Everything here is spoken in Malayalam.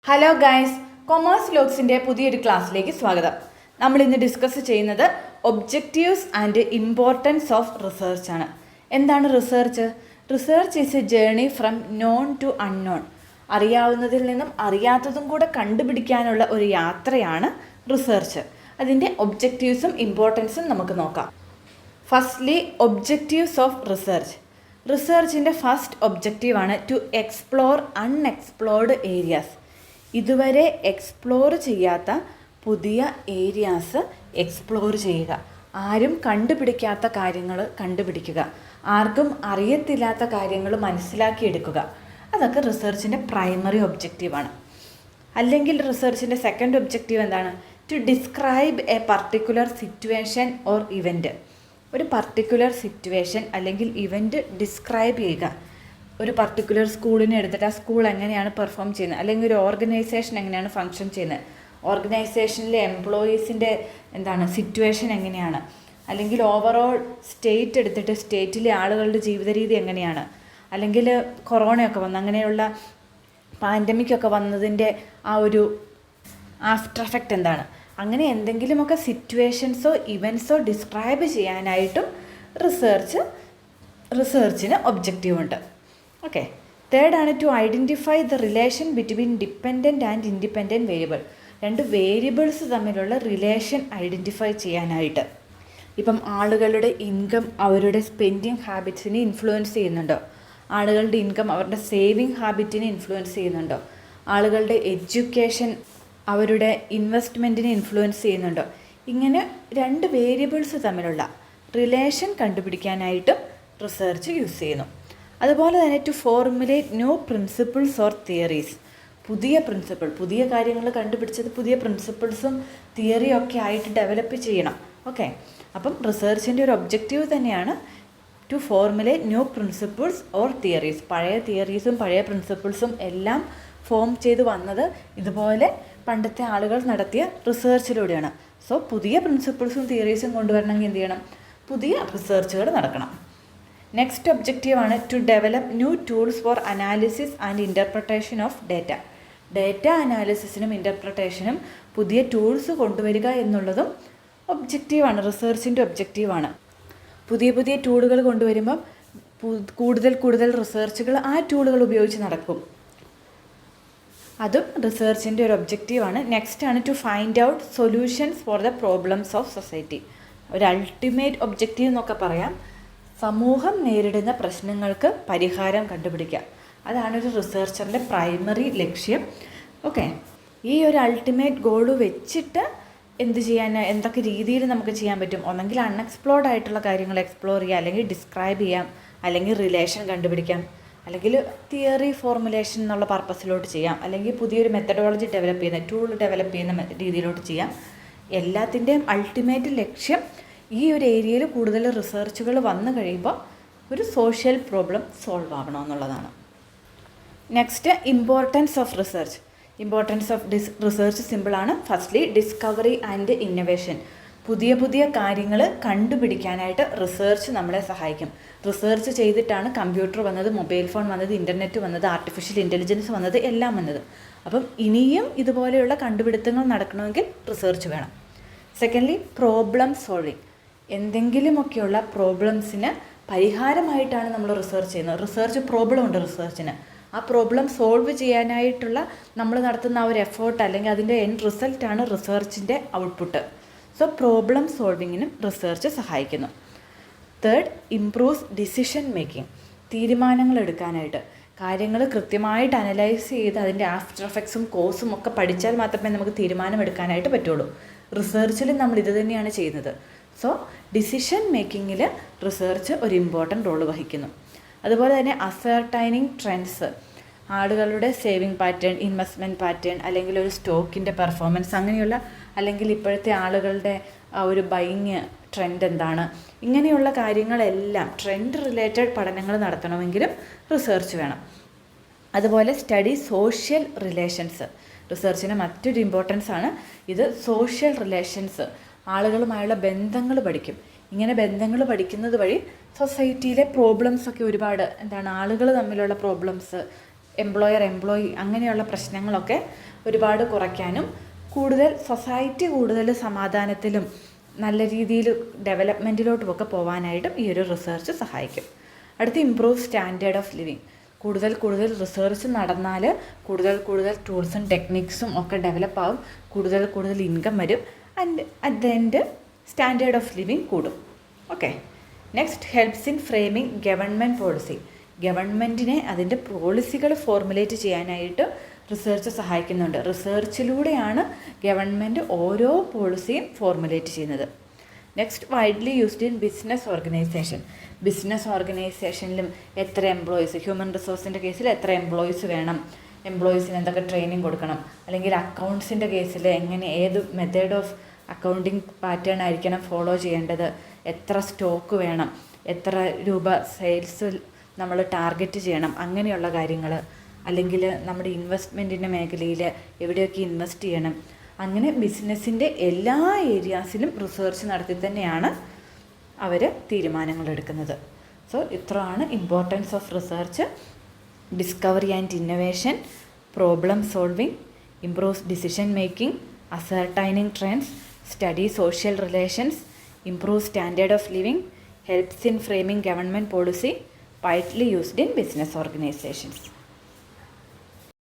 ഹലോ ഗൈസ്, കൊമേഴ്സ് ലോഗ്സിൻ്റെ പുതിയൊരു ക്ലാസ്സിലേക്ക് സ്വാഗതം. നമ്മൾ ഇന്ന് ഡിസ്കസ് ചെയ്യുന്നത് objectives and importance of research ആണ്. എന്താണ് research? Research is a journey from known to unknown. അറിയാവുന്നതിൽ നിന്നും അറിയാത്തതും കൂടെ കണ്ടുപിടിക്കാനുള്ള ഒരു യാത്രയാണ് റിസർച്ച്. അതിൻ്റെ ഒബ്ജക്റ്റീവ്സും ഇമ്പോർട്ടൻസും നമുക്ക് നോക്കാം. Firstly, objectives of research. റിസർച്ചിൻ്റെ ഫസ്റ്റ് ഒബ്ജക്റ്റീവാണ് ടു എക്സ്പ്ലോർ അൺഎക്സ്പ്ലോർഡ് ഏരിയാസ്. ഇതുവരെ എക്സ്പ്ലോർ ചെയ്യാത്ത പുതിയ ഏരിയാസ് എക്സ്പ്ലോർ ചെയ്യുക. ആരും കണ്ടുപിടിക്കാത്ത കാര്യങ്ങൾ കണ്ടുപിടിക്കുക. ആർക്കും അറിയത്തില്ലാത്ത കാര്യങ്ങൾ മനസ്സിലാക്കിയെടുക്കുക. അതൊക്കെ റിസർച്ചിൻ്റെ പ്രൈമറി ഒബ്ജക്റ്റീവാണ്. അല്ലെങ്കിൽ റിസർച്ചിൻ്റെ സെക്കൻഡ് ഒബ്ജക്റ്റീവ് എന്താണ്? To describe a particular situation or event. ഒരു പർട്ടിക്കുലർ സിറ്റുവേഷൻ അല്ലെങ്കിൽ ഇവൻറ്റ് ഡിസ്ക്രൈബ് ചെയ്യുക. ഒരു പർട്ടിക്കുലർ സ്കൂളിനെ എടുത്തിട്ട് ആ സ്കൂൾ എങ്ങനെയാണ് പെർഫോം ചെയ്യുന്നത്, അല്ലെങ്കിൽ ഒരു ഓർഗനൈസേഷൻ എങ്ങനെയാണ് ഫങ്ഷൻ ചെയ്യുന്നത്, ഓർഗനൈസേഷനിലെ എംപ്ലോയീസിൻ്റെ സിറ്റുവേഷൻ എങ്ങനെയാണ്, അല്ലെങ്കിൽ ഓവറോൾ സ്റ്റേറ്റ് എടുത്തിട്ട് സ്റ്റേറ്റിലെ ആളുകളുടെ ജീവിത രീതി എങ്ങനെയാണ്, അല്ലെങ്കിൽ കൊറോണയൊക്കെ വന്ന് അങ്ങനെയുള്ള പാൻഡമിക്കൊക്കെ വന്നതിൻ്റെ ആ ഒരു ആഫ്റ്റർ എഫക്റ്റ് എന്താണ്, അങ്ങനെ എന്തെങ്കിലുമൊക്കെ സിറ്റുവേഷൻസോ ഇവൻറ്റ്സോ ഡിസ്ക്രൈബ് ചെയ്യാനായിട്ടും റിസർച്ചിന് ഒബ്ജക്റ്റീവ് ഉണ്ട്. ഓക്കെ. തേർഡാണ് to identify the relation between dependent and independent variable. രണ്ട് വേരിയബിൾസ് തമ്മിലുള്ള റിലേഷൻ ഐഡൻറ്റിഫൈ ചെയ്യാനായിട്ട്. ഇപ്പം ആളുകളുടെ ഇൻകം അവരുടെ സ്പെൻഡിങ് ഹാബിറ്റ്സിനെ ഇൻഫ്ലുവൻസ് ചെയ്യുന്നുണ്ടോ? ആളുകളുടെ ഇൻകം അവരുടെ സേവിങ് ഹാബിറ്റിനെ ഇൻഫ്ലുവൻസ് ചെയ്യുന്നുണ്ടോ? ആളുകളുടെ എഡ്യൂക്കേഷൻ അവരുടെ ഇൻവെസ്റ്റ്മെൻറ്റിനെ ഇൻഫ്ലുവൻസ് ചെയ്യുന്നുണ്ടോ? ഇങ്ങനെ രണ്ട് വേരിയബിൾസ് തമ്മിലുള്ള റിലേഷൻ കണ്ടുപിടിക്കാനായിട്ടും റിസർച്ച് യൂസ് ചെയ്യുന്നു. അതുപോലെ തന്നെ to formulate new principles or theories. പുതിയ കാര്യങ്ങൾ കണ്ടുപിടിച്ചത് പുതിയ പ്രിൻസിപ്പിൾസും തിയറിയും ഒക്കെ ആയിട്ട് ഡെവലപ്പ് ചെയ്യണം. ഓക്കെ. അപ്പം റിസർച്ചിൻ്റെ ഒരു ഒബ്ജക്റ്റീവ് തന്നെയാണ് to formulate new principles or theories. പഴയ തിയറീസും പഴയ പ്രിൻസിപ്പിൾസും എല്ലാം ഫോം ചെയ്ത് വന്നത് ഇതുപോലെ പണ്ടത്തെ ആളുകൾ നടത്തിയ റിസർച്ചിലൂടെയാണ്. സോ പുതിയ പ്രിൻസിപ്പിൾസും തിയറീസും കൊണ്ടുവരണമെങ്കിൽ എന്ത് ചെയ്യണം? പുതിയ റിസർച്ചുകൾ നടക്കണം. നെക്സ്റ്റ് ഒബ്ജക്റ്റീവാണ് to develop new tools for analysis and interpretation of data. Data അനാലിസിസിനും ഇൻ്റർപ്രിട്ടേഷനും പുതിയ ടൂൾസ് കൊണ്ടുവരിക എന്നുള്ളതും ഒബ്ജക്റ്റീവാണ്, റിസർച്ചിൻ്റെ ഒബ്ജക്റ്റീവാണ്. പുതിയ ടൂളുകൾ കൊണ്ടുവരുമ്പം കൂടുതൽ റിസർച്ചുകൾ ആ ടൂളുകൾ ഉപയോഗിച്ച് നടക്കും. അതും റിസർച്ചിൻ്റെ ഒരു ഒബ്ജക്റ്റീവാണ്. നെക്സ്റ്റാണ് to find out solutions for the problems of society. ഒരു അൾട്ടിമേറ്റ് ഒബ്ജക്റ്റീവ് എന്നൊക്കെ പറയാം. സമൂഹം നേരിടുന്ന പ്രശ്നങ്ങൾക്ക് പരിഹാരം കണ്ടുപിടിക്കുക. അതാണ് ഒരു റിസർച്ചറിൻ്റെ പ്രൈമറി ലക്ഷ്യം. ഓക്കെ. ഈ ഒരു അൾട്ടിമേറ്റ് ഗോൾ വെച്ചിട്ട് എന്തൊക്കെ രീതിയിൽ നമുക്ക് ചെയ്യാൻ പറ്റും? ഒന്നെങ്കിൽ അൺഎക്സ്പ്ലോർഡ് ആയിട്ടുള്ള കാര്യങ്ങൾ എക്സ്പ്ലോർ ചെയ്യുക, അല്ലെങ്കിൽ ഡിസ്ക്രൈബ് ചെയ്യാം, അല്ലെങ്കിൽ റിലേഷൻ കണ്ടുപിടിക്കാം, അല്ലെങ്കിൽ തിയറി ഫോർമുലേഷൻ എന്നുള്ള പർപ്പസിലോട്ട് ചെയ്യാം, അല്ലെങ്കിൽ പുതിയൊരു മെത്തഡോളജി ഡെവലപ്പ് ചെയ്യുന്ന ടൂൾ ഡെവലപ്പ് ചെയ്യുന്ന രീതിയിലോട്ട് ചെയ്യാം. എല്ലാത്തിൻ്റെയും അൾട്ടിമേറ്റ് ലക്ഷ്യം ഈ ഒരു ഏരിയയിൽ കൂടുതൽ റിസർച്ചുകൾ വന്നു കഴിയുമ്പോൾ ഒരു സോഷ്യൽ പ്രോബ്ലം സോൾവ് ആവണമെന്നുള്ളതാണ്. Next, importance of research. Importance of research സിമ്പിളാണ്. Firstly, discovery and innovation. പുതിയ കാര്യങ്ങൾ കണ്ടുപിടിക്കാനായിട്ട് റിസർച്ച് നമ്മളെ സഹായിക്കും. റിസർച്ച് ചെയ്തിട്ടാണ് കമ്പ്യൂട്ടർ വന്നത്, മൊബൈൽ ഫോൺ വന്നത്, ഇൻ്റർനെറ്റ് വന്നത്, ആർട്ടിഫിഷ്യൽ ഇൻ്റലിജൻസ് വന്നത്, എല്ലാം വന്നത്. അപ്പം ഇനിയും ഇതുപോലെയുള്ള കണ്ടുപിടുത്തങ്ങൾ നടക്കണമെങ്കിൽ റിസർച്ച് വേണം. Secondly, problem solving. എന്തെങ്കിലുമൊക്കെയുള്ള പ്രോബ്ലംസിന് പരിഹാരമായിട്ടാണ് നമ്മൾ റിസർച്ച് ചെയ്യുന്നത്. റിസർച്ച് പ്രോബ്ലം ഉണ്ട് റിസർച്ചിന്. ആ പ്രോബ്ലം സോൾവ് ചെയ്യാനായിട്ടുള്ള നമ്മൾ നടത്തുന്ന ആ ഒരു എഫേർട്ട് അല്ലെങ്കിൽ അതിൻ്റെ എൻഡ് റിസൾട്ടാണ് റിസർച്ചിൻ്റെ ഔട്ട്പുട്ട്. സോ പ്രോബ്ലം സോൾവിങ്ങിനും റിസർച്ച് സഹായിക്കുന്നു. Third, improves decision making. തീരുമാനങ്ങൾ എടുക്കാനായിട്ട് കാര്യങ്ങൾ കൃത്യമായിട്ട് അനലൈസ് ചെയ്ത് അതിൻ്റെ ആഫ്റ്റർ എഫക്ട്സും കോസും ഒക്കെ പഠിച്ചാൽ മാത്രമേ നമുക്ക് തീരുമാനം എടുക്കാനായിട്ട് പറ്റുള്ളൂ. റിസർച്ചിൽ നമ്മൾ ഇത് തന്നെയാണ് ചെയ്യുന്നത്. സോ ഡിസിഷൻ മേക്കിങ്ങിൽ റിസർച്ച് ഒരു ഇമ്പോർട്ടൻ്റ് റോൾ വഹിക്കുന്നു. അതുപോലെ തന്നെ അസർട്ടൈനിങ് ട്രെൻഡ്സ്. ആളുകളുടെ സേവിങ് പാറ്റേൺ, ഇൻവെസ്റ്റ്മെൻറ്റ് പാറ്റേൺ, അല്ലെങ്കിൽ ഒരു സ്റ്റോക്കിൻ്റെ പെർഫോമൻസ്, അങ്ങനെയുള്ള അല്ലെങ്കിൽ ഇപ്പോഴത്തെ ആളുകളുടെ ഒരു ബൈയിങ് ട്രെൻഡ് എന്താണ്, ഇങ്ങനെയുള്ള കാര്യങ്ങളെല്ലാം ട്രെൻഡ് റിലേറ്റഡ് പഠനങ്ങൾ നടത്തണമെങ്കിലും റിസർച്ച് വേണം. അതുപോലെ സ്റ്റഡി സോഷ്യൽ റിലേഷൻസ്. റിസർച്ചിന് മറ്റൊരു ഇമ്പോർട്ടൻസ് ആണ് ഇത്. സോഷ്യൽ റിലേഷൻസ്, ആളുകളുമായുള്ള ബന്ധങ്ങൾ പഠിക്കും. ഇങ്ങനെ ബന്ധങ്ങൾ പഠിക്കുന്നത് വഴി സൊസൈറ്റിയിലെ പ്രോബ്ലംസൊക്കെ ഒരുപാട് ആളുകൾ തമ്മിലുള്ള പ്രോബ്ലംസ് എംപ്ലോയി അങ്ങനെയുള്ള പ്രശ്നങ്ങളൊക്കെ ഒരുപാട് കുറയ്ക്കാനും സൊസൈറ്റി കൂടുതൽ സമാധാനത്തിലും നല്ല രീതിയിൽ ഡെവലപ്മെൻറ്റിലോട്ടുമൊക്കെ പോകാനായിട്ടും ഈ ഒരു റിസർച്ച് സഹായിക്കും. അടുത്ത് ഇംപ്രൂവ് സ്റ്റാൻഡേർഡ് ഓഫ് ലിവിങ്. കൂടുതൽ റിസർച്ച് നടന്നാൽ കൂടുതൽ ടൂൾസും ടെക്നിക്സും ഒക്കെ ഡെവലപ്പ് ആവും, കൂടുതൽ ഇൻകം വരും, and at the end standard of living കൂടും. Okay. Next helps in framing government policy. ഗവൺമെൻറ്റിനെ അതിൻ്റെ പോളിസികൾ ഫോർമുലേറ്റ് ചെയ്യാനായിട്ട് റിസർച്ച് സഹായിക്കുന്നുണ്ട്. റിസർച്ചിലൂടെയാണ് ഗവൺമെൻറ് ഓരോ പോളിസിയും ഫോർമുലേറ്റ് ചെയ്യുന്നത്. Next widely used in business organization. Business ഓർഗനൈസേഷനിലും എത്ര എംപ്ലോയീസ്, ഹ്യൂമൻ റിസോഴ്സിൻ്റെ കേസിൽ എത്ര എംപ്ലോയീസ് വേണം, എംപ്ലോയീസിന് എന്തൊക്കെ ട്രെയിനിങ് കൊടുക്കണം, അല്ലെങ്കിൽ അക്കൗണ്ട്സിൻ്റെ കേസിൽ ഏത് മെത്തേഡ് ഓഫ് അക്കൗണ്ടിങ് പാറ്റേൺ ആയിരിക്കണം ഫോളോ ചെയ്യേണ്ടത്, എത്ര സ്റ്റോക്ക് വേണം, എത്ര രൂപ സെയിൽസ് നമ്മൾ ടാർഗറ്റ് ചെയ്യണം, അങ്ങനെയുള്ള കാര്യങ്ങൾ, അല്ലെങ്കിൽ നമ്മുടെ ഇൻവെസ്റ്റ്മെൻറ്റിൻ്റെ മേഖലയിൽ എവിടെയൊക്കെ ഇൻവെസ്റ്റ് ചെയ്യണം, അങ്ങനെ ബിസിനസ്സിൻ്റെ എല്ലാ ഏരിയാസിലും റിസർച്ച് നടത്തി തന്നെയാണ് അവർ തീരുമാനങ്ങൾ എടുക്കുന്നത്. സോ ഇത്രയാണ് importance of research. Discovery and innovation, problem solving, improves decision making, ascertaining trends, study social relations, improve standard of living, helps in framing government policy, widely used in business organizations.